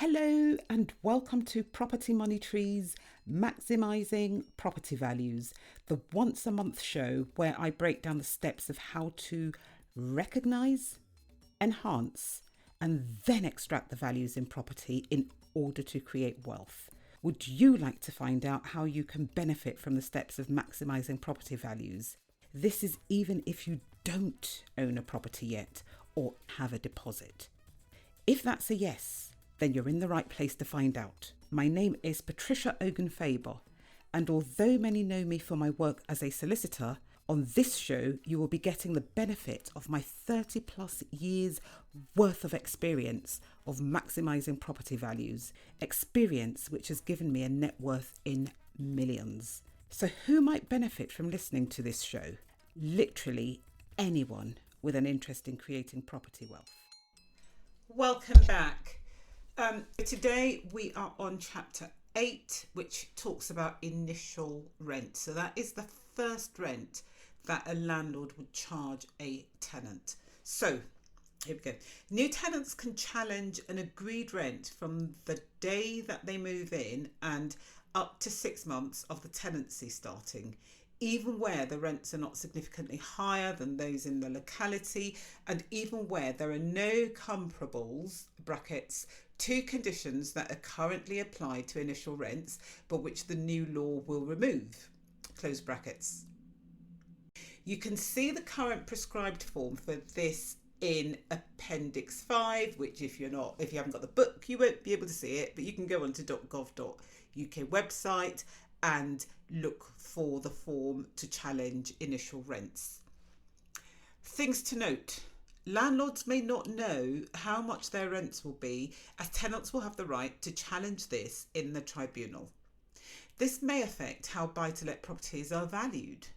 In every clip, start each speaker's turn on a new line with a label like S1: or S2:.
S1: Hello and welcome to Property Money Trees Maximising Property Values, the once a month show where I break down the steps of how to recognise, enhance, and then extract the values in property in order to create wealth. Would you like to find out how you can benefit from the steps of maximising property values? This is even if you don't own a property yet or have a deposit. If that's a yes, then you're in the right place to find out. My name is Patricia Faber, and although many know me for my work as a solicitor, on this show you will be getting the benefit of my 30 plus years worth of experience of maximising property values, experience which has given me a net worth in millions. So who might benefit from listening to this show? Literally anyone with an interest in creating property wealth. Welcome back. Today we are on chapter 8, which talks about initial rent. So that is the first rent that a landlord would charge a tenant. So here we go. New tenants can challenge an agreed rent from the day that they move in and up to 6 months of the tenancy starting, even where the rents are not significantly higher than those in the locality, and even where there are no comparables, brackets, to conditions that are currently applied to initial rents, but which the new law will remove, close brackets. You can see the current prescribed form for this in Appendix 5, which if you haven't got the book, you won't be able to see it, but you can go onto .gov.uk website and look for the form to challenge initial rents. Things to note. Landlords may not know how much their rents will be, as tenants will have the right to challenge this in the tribunal. This may affect how buy-to-let properties are valued.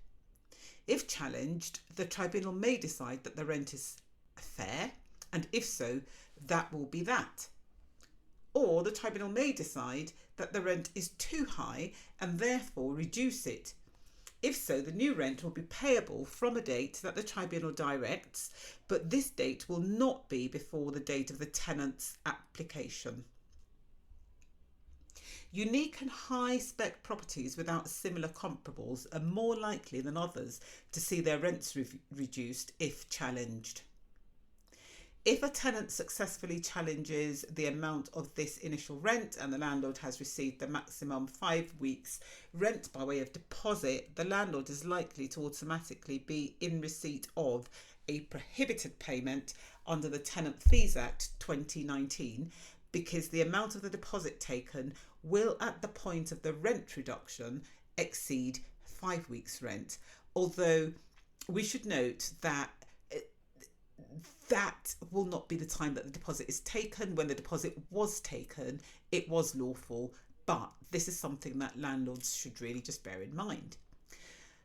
S1: If challenged, the tribunal may decide that the rent is fair, and if so, that will be that. Or the tribunal may decide that the rent is too high and therefore reduce it. If so, the new rent will be payable from a date that the tribunal directs, but this date will not be before the date of the tenant's application. Unique and high-spec properties without similar comparables are more likely than others to see their rents reduced if challenged. If a tenant successfully challenges the amount of this initial rent and the landlord has received the maximum 5 weeks rent by way of deposit, the landlord is likely to automatically be in receipt of a prohibited payment under the Tenant Fees Act 2019, because the amount of the deposit taken will at the point of the rent reduction exceed 5 weeks rent. Although we should note that that will not be the time that the deposit is taken. When the deposit was taken, it was lawful, but this is something that landlords should really just bear in mind.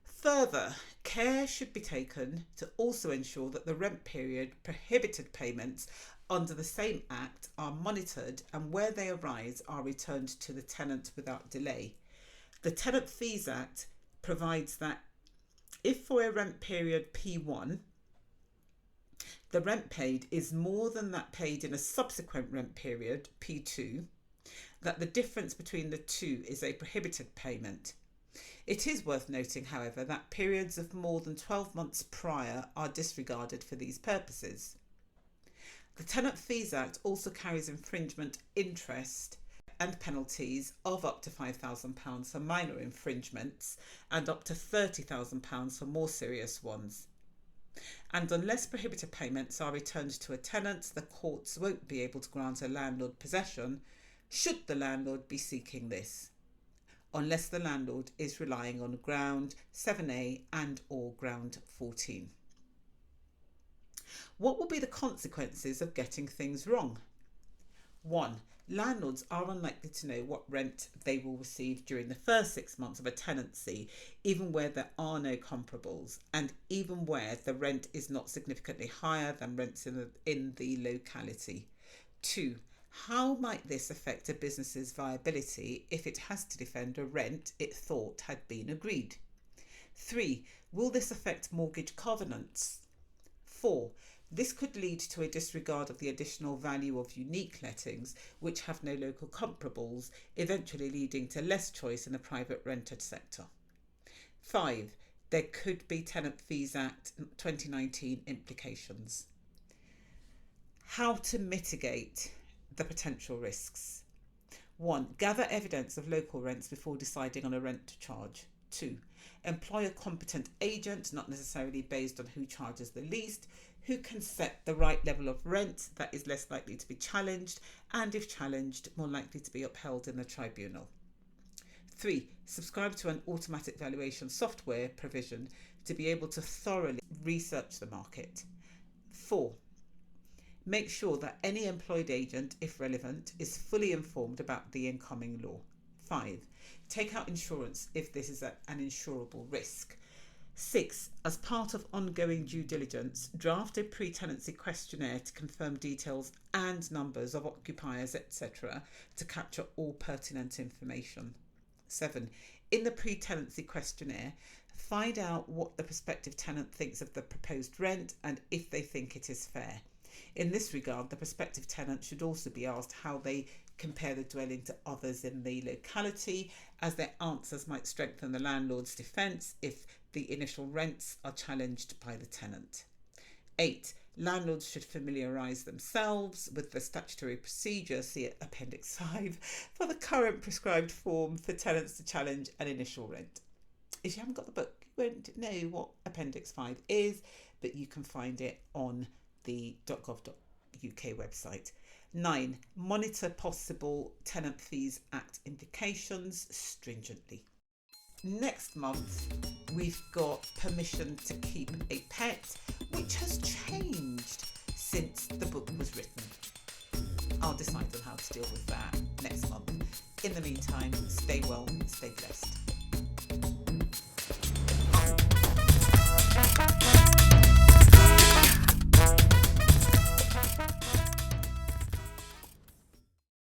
S1: Further, care should be taken to also ensure that the rent period prohibited payments under the same Act are monitored, and where they arise are returned to the tenant without delay. The Tenant Fees Act provides that if for a rent period P1, the rent paid is more than that paid in a subsequent rent period, P2, that the difference between the two is a prohibited payment. It is worth noting, however, that periods of more than 12 months prior are disregarded for these purposes. The Tenant Fees Act also carries infringement interest and penalties of up to £5,000 for minor infringements and up to £30,000 for more serious ones. And unless prohibited payments are returned to a tenant, the courts won't be able to grant a landlord possession should the landlord be seeking this, unless the landlord is relying on ground 7A and or ground 14. What will be the consequences of getting things wrong? 1. Landlords are unlikely to know what rent they will receive during the first 6 months of a tenancy, even where there are no comparables, and even where the rent is not significantly higher than rents in the locality. 2. How might this affect a business's viability if it has to defend a rent it thought had been agreed? 3. Will this affect mortgage covenants? 4. This could lead to a disregard of the additional value of unique lettings, which have no local comparables, eventually leading to less choice in the private rented sector. 5. There could be Tenant Fees Act 2019 implications. How to mitigate the potential risks. 1. Gather evidence of local rents before deciding on a rent to charge. 2. Employ a competent agent, not necessarily based on who charges the least, who can set the right level of rent that is less likely to be challenged, and if challenged, more likely to be upheld in the tribunal. 3. Subscribe to an automatic valuation software provision to be able to thoroughly research the market. 4. Make sure that any employed agent, if relevant, is fully informed about the incoming law. 5. Take out insurance if this is an insurable risk. 6. As part of ongoing due diligence, draft a pre-tenancy questionnaire to confirm details and numbers of occupiers, etc., to capture all pertinent information. 7. In the pre-tenancy questionnaire, find out what the prospective tenant thinks of the proposed rent and if they think it is fair. In this regard, the prospective tenant should also be asked how they compare the dwelling to others in the locality, as their answers might strengthen the landlord's defence if the initial rents are challenged by the tenant. 8. Landlords should familiarise themselves with the statutory procedure, see Appendix 5, for the current prescribed form for tenants to challenge an initial rent. If you haven't got the book, you won't know what Appendix 5 is, but you can find it on the .gov.uk website. 9. Monitor possible Tenant Fees Act implications stringently. Next month, we've got permission to keep a pet, which has changed since the book was written. I'll decide on how to deal with that next month. In the meantime, stay well, stay blessed.